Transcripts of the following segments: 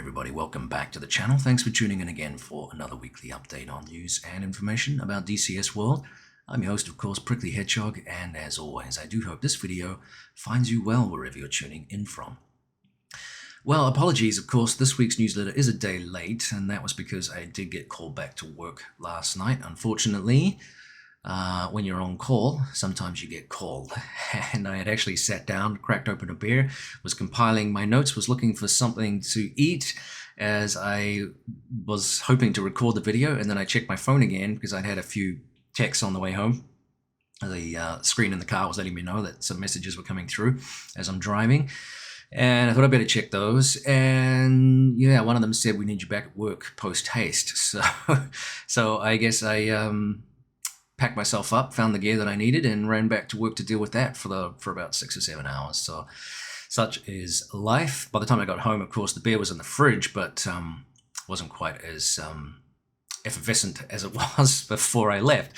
everybody, welcome back to the channel. Thanks for tuning in again for another weekly update on news and information about DCS World. I'm your host, of course, Prickly Hedgehog, and as always, I do hope this video finds you well wherever you're tuning in from. Well, apologies, of course, this week's newsletter is a day late, and that was because I did get called back to work last night, unfortunately. When you're on call, sometimes you get called. And I had actually sat down, cracked open a beer, was compiling my notes, was looking for something to eat as I was hoping to record the video, and then I checked my phone again because I'd had a few texts on the way home. The screen in the car was letting me know that some messages were coming through as I'm driving. And I thought I'd better check those. And yeah, one of them said, "We need you back at work post-haste." So I guess I packed myself up, found the gear that I needed, and ran back to work to deal with that for about 6 or 7 hours. So such is life. By the time I got home, of course, the beer was in the fridge, but wasn't quite as effervescent as it was before I left.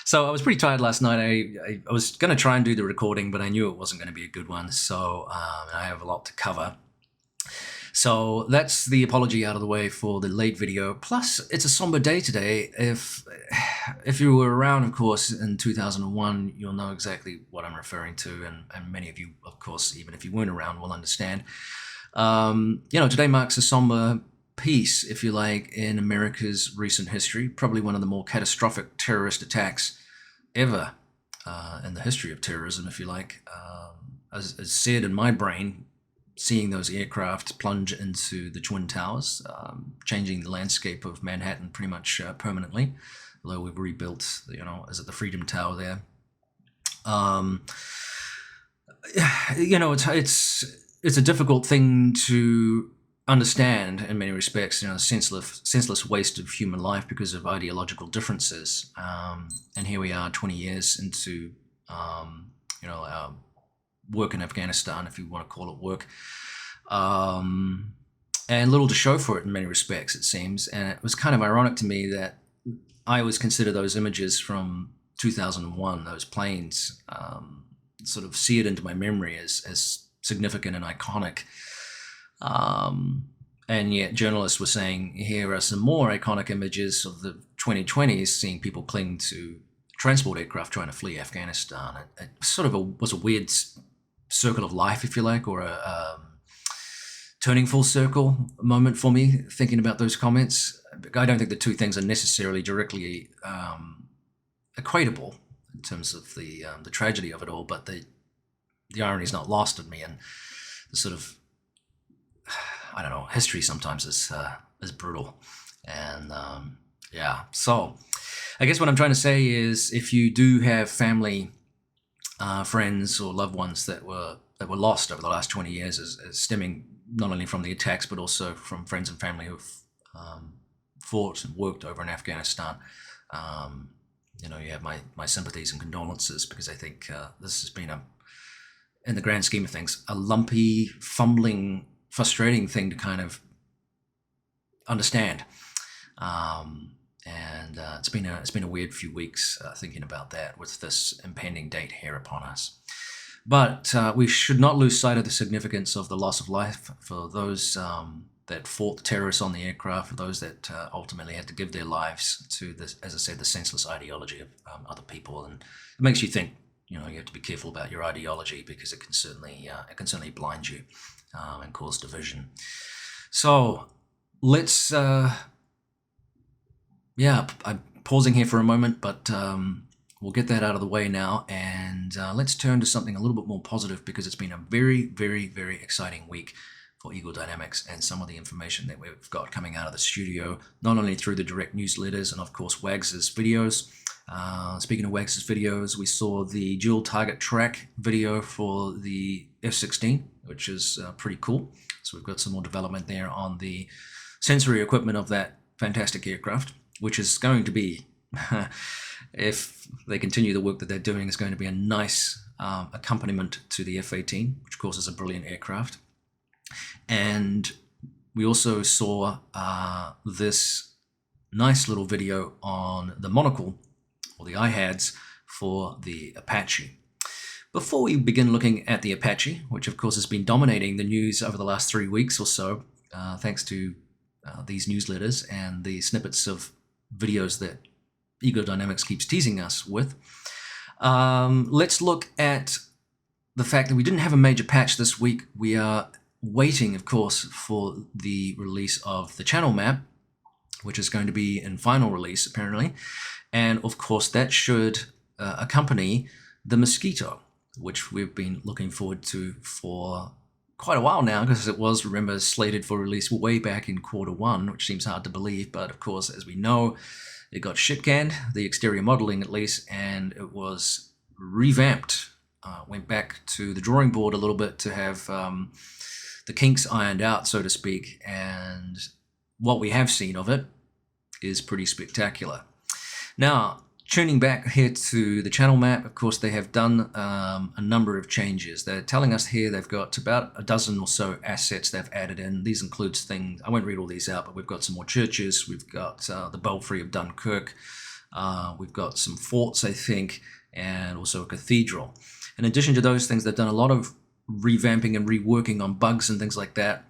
So I was pretty tired last night. I was going to try and do the recording, but I knew it wasn't going to be a good one. So I have a lot to cover. So that's the apology out of the way for the late video. Plus, it's a somber day today. If you were around, of course, in 2001, you'll know exactly what I'm referring to. And many of you, of course, even if you weren't around, will understand. Today marks a somber piece, if you like, in America's recent history. Probably one of the more catastrophic terrorist attacks ever in the history of terrorism, if you like. As seared in my brain, seeing those aircraft plunge into the Twin Towers, changing the landscape of Manhattan pretty much permanently, although we've rebuilt, is it the Freedom Tower there? It's a difficult thing to understand in many respects, the senseless waste of human life because of ideological differences. And here we are 20 years into, our work in Afghanistan, if you want to call it work, and little to show for it in many respects, it seems. And it was kind of ironic to me that I always consider those images from 2001, those planes, sort of seared into my memory as significant and iconic. And yet journalists were saying, here are some more iconic images of the 2020s, seeing people cling to transport aircraft trying to flee Afghanistan. It sort of was a weird circle of life, if you like, or a turning full circle moment for me, thinking about those comments. I don't think the two things are necessarily directly equatable in terms of the tragedy of it all, but the irony is not lost on me, and the sort of, history sometimes is brutal. And so I guess what I'm trying to say is, if you do have family, friends or loved ones that were lost over the last 20 years, as stemming not only from the attacks but also from friends and family who've fought and worked over in Afghanistan, you have my sympathies and condolences, because I think this has been in the grand scheme of things, a lumpy, fumbling, frustrating thing to kind of understand. And it's been a weird few weeks thinking about that, with this impending date here upon us. But we should not lose sight of the significance of the loss of life for those that fought the terrorists on the aircraft, for those that ultimately had to give their lives to this, as I said, the senseless ideology of other people. And it makes you think, you have to be careful about your ideology, because it can certainly blind you and cause division. So let's. I'm pausing here for a moment, but we'll get that out of the way now, and let's turn to something a little bit more positive, because it's been a very, very, very exciting week for Eagle Dynamics, and some of the information that we've got coming out of the studio, not only through the direct newsletters and, of course, Wags's videos. Speaking of Wags's videos, we saw the dual target track video for the F-16, which is pretty cool. So we've got some more development there on the sensory equipment of that fantastic aircraft, which is going to be, if they continue the work that they're doing, is going to be a nice accompaniment to the F-18, which of course is a brilliant aircraft. And we also saw this nice little video on the monocle, or the IHADSS, for the Apache. Before we begin looking at the Apache, which of course has been dominating the news over the last 3 weeks or so, thanks to these newsletters and the snippets of videos that Ego Dynamics keeps teasing us with. Let's look at the fact that we didn't have a major patch this week. We are waiting, of course, for the release of the channel map, which is going to be in final release, apparently. And, of course, that should accompany the Mosquito, which we've been looking forward to for quite a while now, because it was, remember, slated for release way back in Q1, which seems hard to believe. But, of course, as we know, it got shit-canned, the exterior modeling at least, and it was revamped. Went back to the drawing board a little bit to have the kinks ironed out, so to speak, and what we have seen of it is pretty spectacular. Now, tuning back here to the channel map, of course, they have done a number of changes. They're telling us here they've got about a dozen or so assets they've added in. These includes things, I won't read all these out, but we've got some more churches, we've got the Belfry of Dunkirk, we've got some forts, I think, and also a cathedral. In addition to those things, they've done a lot of revamping and reworking on bugs and things like that.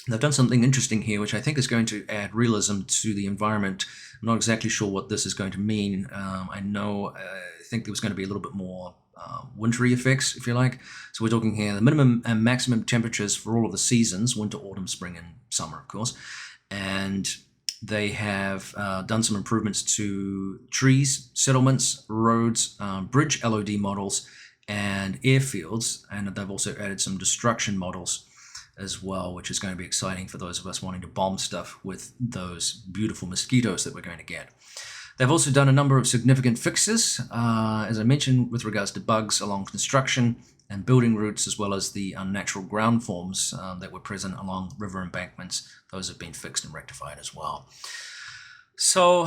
They've done something interesting here, which I think is going to add realism to the environment. I'm not exactly sure what this is going to mean. I think there was going to be a little bit more wintry effects, if you like. So we're talking here the minimum and maximum temperatures for all of the seasons, winter, autumn, spring, and summer, of course. And they have done some improvements to trees, settlements, roads, bridge LOD models, and airfields. And they've also added some destruction models as well, which is going to be exciting for those of us wanting to bomb stuff with those beautiful mosquitoes that we're going to get. They've also done a number of significant fixes, as I mentioned, with regards to bugs along construction and building routes, as well as the unnatural ground forms that were present along river embankments. Those have been fixed and rectified as well. So,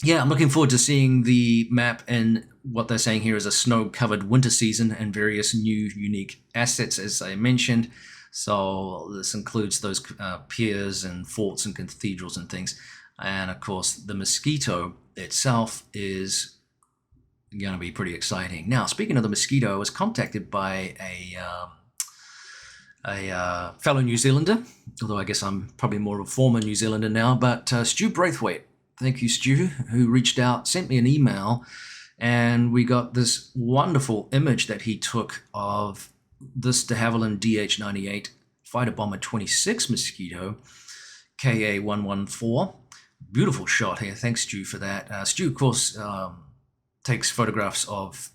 yeah, I'm looking forward to seeing the map and what they're saying here is a snow-covered winter season and various new unique assets, as I mentioned. So this includes those piers and forts and cathedrals and things. And, of course, the Mosquito itself is going to be pretty exciting. Now, speaking of the Mosquito, I was contacted by a fellow New Zealander, although I guess I'm probably more of a former New Zealander now, but Stu Braithwaite. Thank you, Stu, who reached out, sent me an email, and we got this wonderful image that he took of this de Havilland DH-98 Fighter Bomber 26 Mosquito, KA-114. Beautiful shot here. Thanks, Stu, for that. Stu, of course, takes photographs of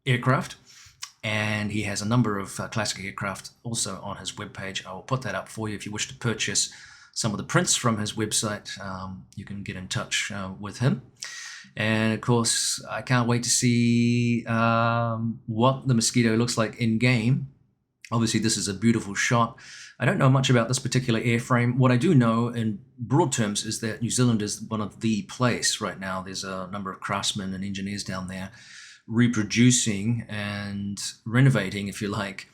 aircraft, and he has a number of classic aircraft also on his webpage. I will put that up for you if you wish to purchase some of the prints from his website. You can get in touch with him. And of course, I can't wait to see what the Mosquito looks like in game. Obviously, this is a beautiful shot. I don't know much about this particular airframe. What I do know in broad terms is that New Zealand is one of the place right now. There's a number of craftsmen and engineers down there reproducing and renovating, if you like,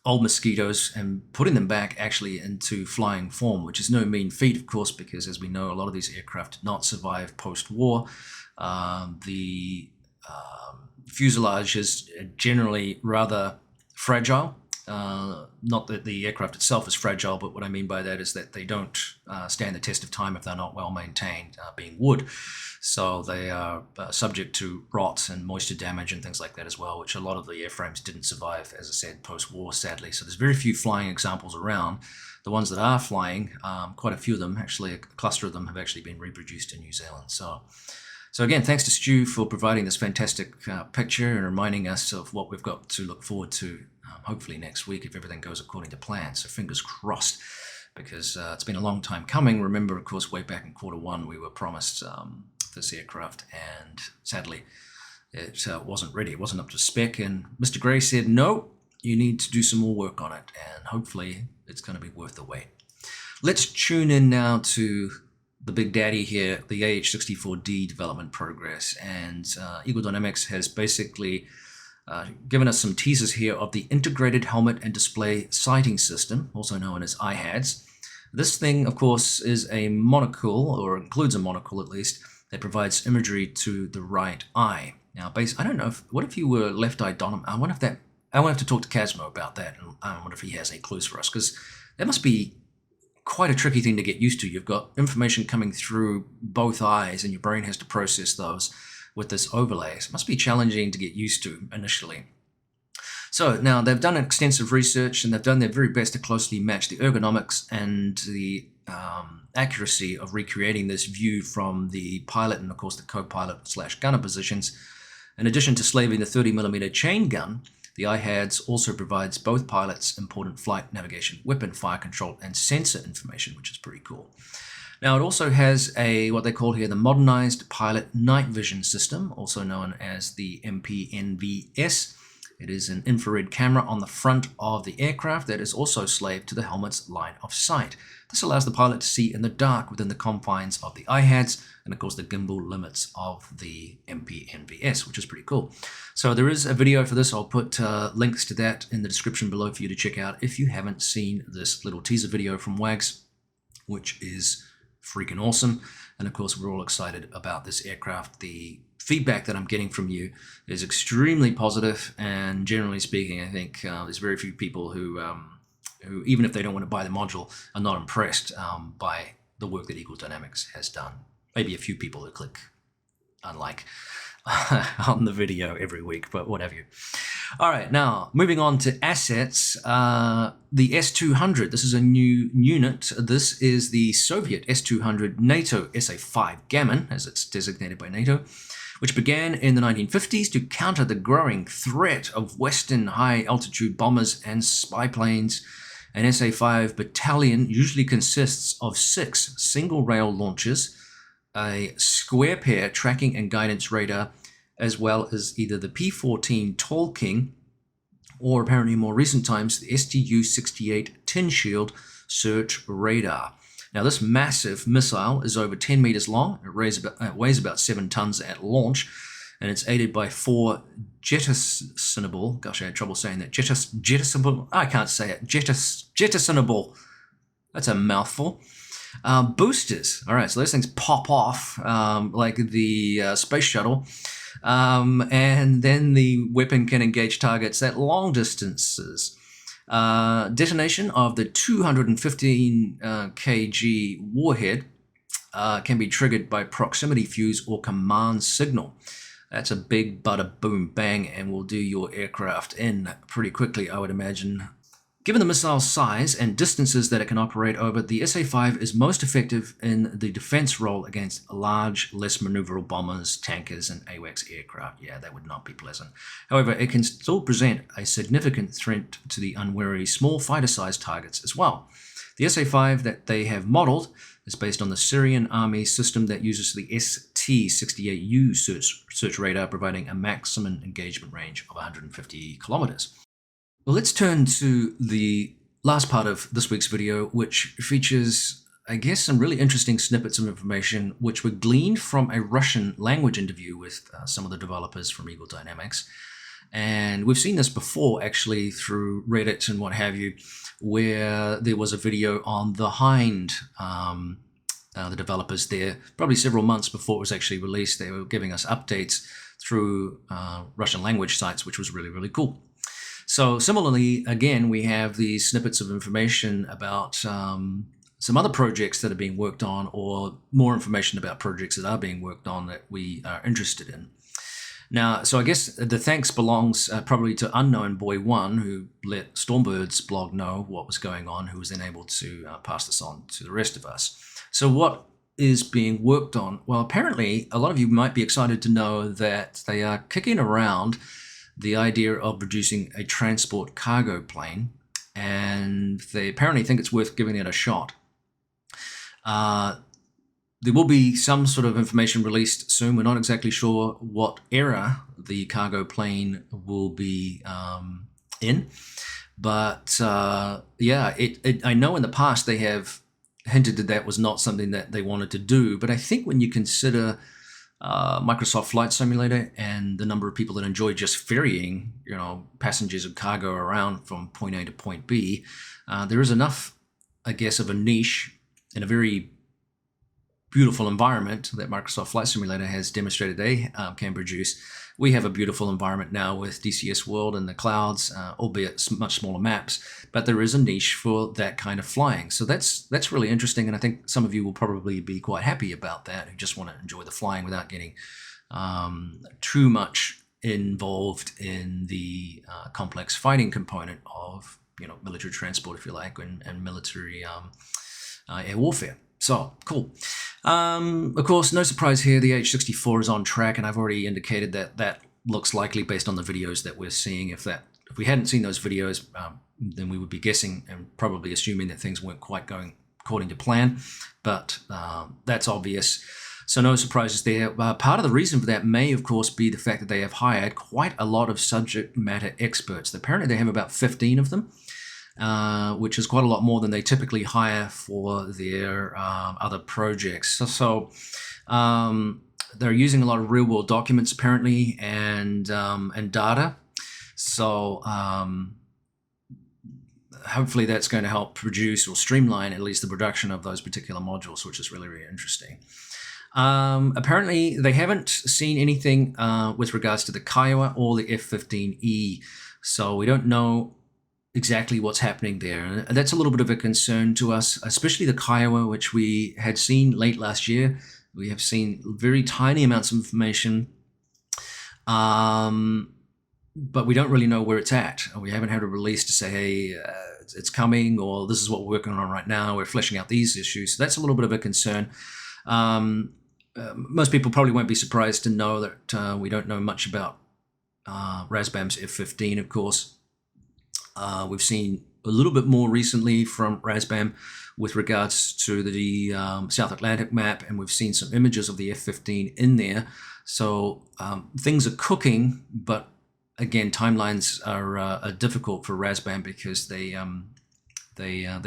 old Mosquitoes and putting them back actually into flying form, which is no mean feat, of course, because as we know, a lot of these aircraft did not survive post-war. The fuselage is generally rather fragile. Not that the aircraft itself is fragile, but what I mean by that is that they don't stand the test of time if they're not well maintained, being wood. So they are subject to rot and moisture damage and things like that as well, which a lot of the airframes didn't survive, as I said, post-war, sadly. So there's very few flying examples around. The ones that are flying, quite a few of them, actually a cluster of them have actually been reproduced in New Zealand. So again, thanks to Stu for providing this fantastic picture and reminding us of what we've got to look forward to, hopefully next week if everything goes according to plan. So fingers crossed, because it's been a long time coming. Remember, of course, way back in Q1, we were promised this aircraft, and sadly, it wasn't ready. It wasn't up to spec, and Mr. Gray said, no, you need to do some more work on it, and hopefully it's going to be worth the wait. Let's tune in now to the big daddy here, the AH-64D development progress, and Ego Dynamics has basically given us some teasers here of the Integrated Helmet and Display Sighting System, also known as IHADSS. This thing, of course, is a monocle, or includes a monocle at least, that provides imagery to the right eye. Now, I don't know, what if you were left-eye dominant? I wonder if that I want to have to talk to Casmo about that, and I wonder if he has any clues for us, because that must be quite a tricky thing to get used to. You've got information coming through both eyes, and your brain has to process those with this overlay. So it must be challenging to get used to initially. So now they've done extensive research, and they've done their very best to closely match the ergonomics and the accuracy of recreating this view from the pilot and, of course, the co-pilot/gunner positions. In addition to slaving the 30mm chain gun, the IHADSS also provides both pilots important flight navigation, weapon fire control, and sensor information, which is pretty cool. Now, it also has what they call here the Modernized Pilot Night Vision System, also known as the MPNVS. It is an infrared camera on the front of the aircraft that is also slaved to the helmet's line of sight. This allows the pilot to see in the dark within the confines of the IHADSS and, of course, the gimbal limits of the MPNVS, which is pretty cool. So there is a video for this. I'll put links to that in the description below for you to check out if you haven't seen this little teaser video from WAGS, which is freaking awesome. And, of course, we're all excited about this aircraft. The feedback that I'm getting from you is extremely positive, and generally speaking, I think there's very few people who, even if they don't want to buy the module, are not impressed by the work that Eagle Dynamics has done. Maybe a few people who click unlike on the video every week, but what have you. All right, now moving on to assets. The S-200, this is a new unit. This is the Soviet S-200 NATO SA-5 Gammon, as it's designated by NATO, which began in the 1950s to counter the growing threat of Western high-altitude bombers and spy planes. An SA-5 battalion usually consists of 6 single-rail launchers, a square pair tracking and guidance radar, as well as either the P-14 Tall King or, apparently in more recent times, the STU-68 Tin Shield search radar. Now, this massive missile is over 10 meters long. It weighs about 7 tons at launch, and it's aided by 4 jettisonable, gosh, I had trouble saying that, jettisonable, I can't say it, jettisonable, that's a mouthful, boosters. All right, so those things pop off like the space shuttle, and then the weapon can engage targets at long distances. Detonation of the 215 kg warhead can be triggered by proximity fuse or command signal. That's a big bada boom bang, and will do your aircraft in pretty quickly, I would imagine. Given the missile's size and distances that it can operate over, the SA-5 is most effective in the defense role against large, less maneuverable bombers, tankers, and AWACS aircraft. Yeah, that would not be pleasant. However, it can still present a significant threat to the unwary small fighter-sized targets as well. The SA-5 that they have modeled is based on the Syrian Army system that uses the ST-68U search radar, providing a maximum engagement range of 150 kilometers. Well, let's turn to the last part of this week's video, which features, I guess, some really interesting snippets of information which were gleaned from a Russian language interview with some of the developers from Eagle Dynamics. And we've seen this before, actually, through Reddit and what have you, where there was a video on the Hind, the developers there, probably several months before it was actually released. They were giving us updates through Russian language sites, which was really, really cool. So similarly, again, we have these snippets of information about some other projects that are being worked on, or more information about projects that are being worked on that we are interested in. Now, so I guess the thanks belongs probably to Unknown Boy 1, who let Stormbird's blog know what was going on, who was then able to pass this on to the rest of us. So what is being worked on? Well, apparently, a lot of you might be excited to know that they are kicking around the idea of producing a transport cargo plane, and they apparently think it's worth giving it a shot. There will be some sort of information released soon. We're not exactly sure what era the cargo plane will be in, but yeah, I know in the past they have hinted that was not something that they wanted to do, but I think when you consider Microsoft Flight Simulator and the number of people that enjoy just ferrying, passengers and cargo around from point A to point B, there is enough, I guess, of a niche in a very beautiful environment that Microsoft Flight Simulator has demonstrated they can produce, we have a beautiful environment now with DCS World and the clouds, albeit much smaller maps, but there is a niche for that kind of flying. So that's really interesting, and I think some of you will probably be quite happy about that, who just want to enjoy the flying without getting too much involved in the complex fighting component of, you know, military transport, if you like, and military air warfare. So cool. Of course, no surprise here, the AH-64 is on track, and I've already indicated that that looks likely based on the videos that we're seeing. If we hadn't seen those videos, then we would be guessing and probably assuming that things weren't quite going according to plan, but that's obvious. So no surprises there. Part of the reason for that may, of course, be the fact that they have hired quite a lot of subject matter experts. Apparently they have about 15 of them, which is quite a lot more than they typically hire for their other projects. So they're using a lot of real-world documents apparently, and data. So hopefully that's going to help produce or streamline at least the production of those particular modules, which is really, really interesting. Apparently they haven't seen anything with regards to the Kiowa or the F-15E, so we don't know exactly what's happening there. And that's a little bit of a concern to us, especially the Kiowa, which we had seen late last year. We have seen very tiny amounts of information, but we don't really know where it's at. We haven't had a release to say, hey, it's coming, or this is what we're working on right now. We're fleshing out these issues. So that's a little bit of a concern. Most people probably won't be surprised to know that we don't know much about RASBAM's F-15, of course. We've seen a little bit more recently from RASBAM with regards to the South Atlantic map, and we've seen some images of the F-15 in there. So things are cooking, but again, timelines are difficult for RASBAM because they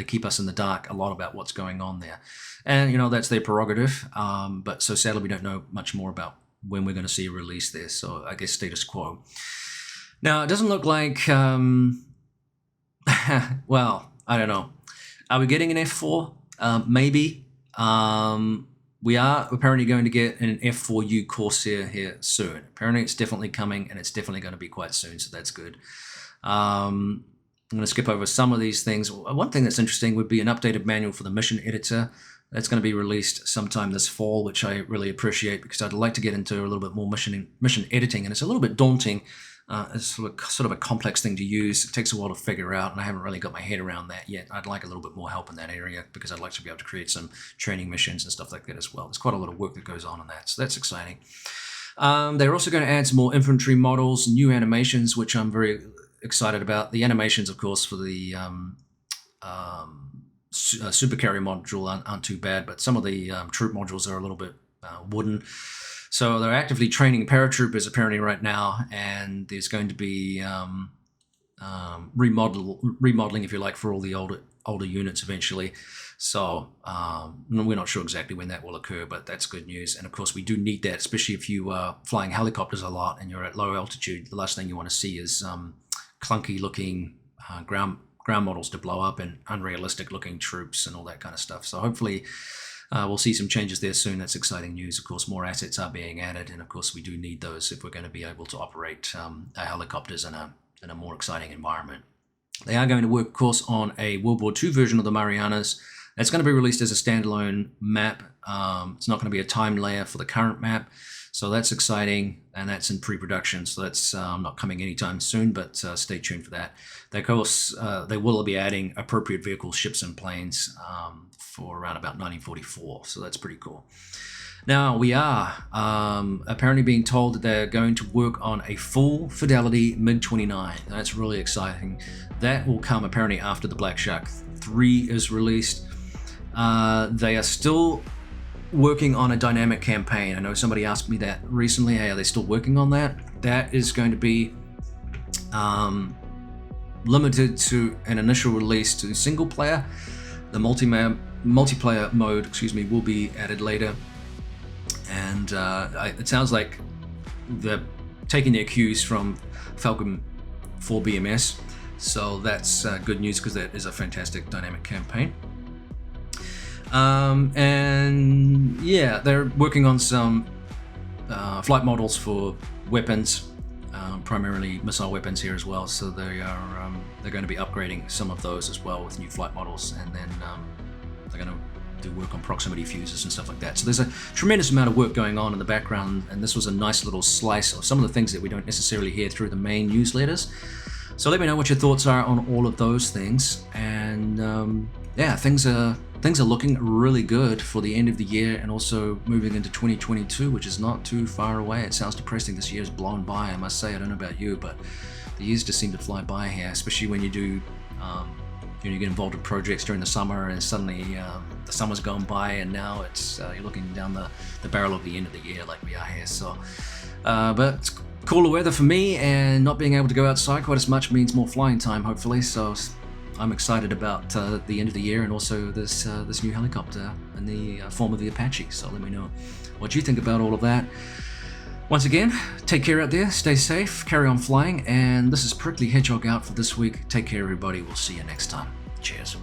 keep us in the dark a lot about what's going on there. And, you know, that's their prerogative. But so sadly, we don't know much more about when we're going to see a release there. So I guess status quo. Now, it doesn't look like, well, I don't know. Are we getting an F4? Maybe. We are apparently going to get an F4U Corsair here soon. Apparently it's definitely coming, and it's definitely going to be quite soon, so that's good. I'm going to skip over some of these things. One thing that's interesting would be an updated manual for the mission editor. That's going to be released sometime this fall, which I really appreciate because I'd like to get into a little bit more mission editing, and it's a little bit daunting. It's sort of a complex thing to use. It takes a while to figure out, and I haven't really got my head around that yet. I'd like a little bit more help in that area because I'd like to be able to create some training missions and stuff like that as well. There's quite a lot of work that goes on in that, so that's exciting. They're also going to add some more infantry models, new animations, which I'm very excited about. The animations, of course, for the supercarrier module aren't too bad, but some of the troop modules are a little bit wooden. So they're actively training paratroopers apparently right now, and there's going to be remodeling, if you like, for all the older units eventually. So we're not sure exactly when that will occur, but that's good news. And of course, we do need that, especially if you are flying helicopters a lot and you're at low altitude. The last thing you want to see is clunky-looking ground models to blow up and unrealistic-looking troops and all that kind of stuff. So hopefully we'll see some changes there soon. That's exciting news. Of course, more assets are being added, and of course, we do need those if we're going to be able to operate our helicopters in a more exciting environment. They are going to work, of course, on a World War II version of the Marianas. That's going to be released as a standalone map. It's not going to be a time layer for the current map, so that's exciting, and that's in pre-production, so that's not coming anytime soon, but stay tuned for that. Of course, they will be adding appropriate vehicles, ships, and planes for around about 1944, so that's pretty cool. Now, we are apparently being told that they're going to work on a full fidelity Mig-29. That's really exciting. That will come apparently after the Black Shark 3 is released. They are still working on a dynamic campaign. I know somebody asked me that recently. Hey, are they still working on that? That is going to be limited to an initial release to single player. The multiplayer mode, will be added later. And it sounds like they're taking their cues from Falcon 4 BMS. So that's good news because that is a fantastic dynamic campaign. And yeah, they're working on some flight models for weapons, primarily missile weapons here as well. So they're going to be upgrading some of those as well with new flight models, and then they're going to do work on proximity fuses and stuff like that. So there's a tremendous amount of work going on in the background, and this was a nice little slice of some of the things that we don't necessarily hear through the main newsletters. So let me know what your thoughts are on all of those things. And yeah, things are looking really good for the end of the year, and also moving into 2022, which is not too far away. It sounds depressing. This year's blown by, I must say. I don't know about you, but the years just seem to fly by here, especially when you do you get involved in projects during the summer, and suddenly the summer's gone by, and now it's you're looking down the barrel of the end of the year like we are here. So but it's cooler weather for me, and not being able to go outside quite as much means more flying time, hopefully. So I'm excited about the end of the year, and also this new helicopter in the form of the Apache. So let me know what you think about all of that. Once again, take care out there, stay safe, carry on flying, and this is Prickly Hedgehog out for this week. Take care, everybody. We'll see you next time. Cheers.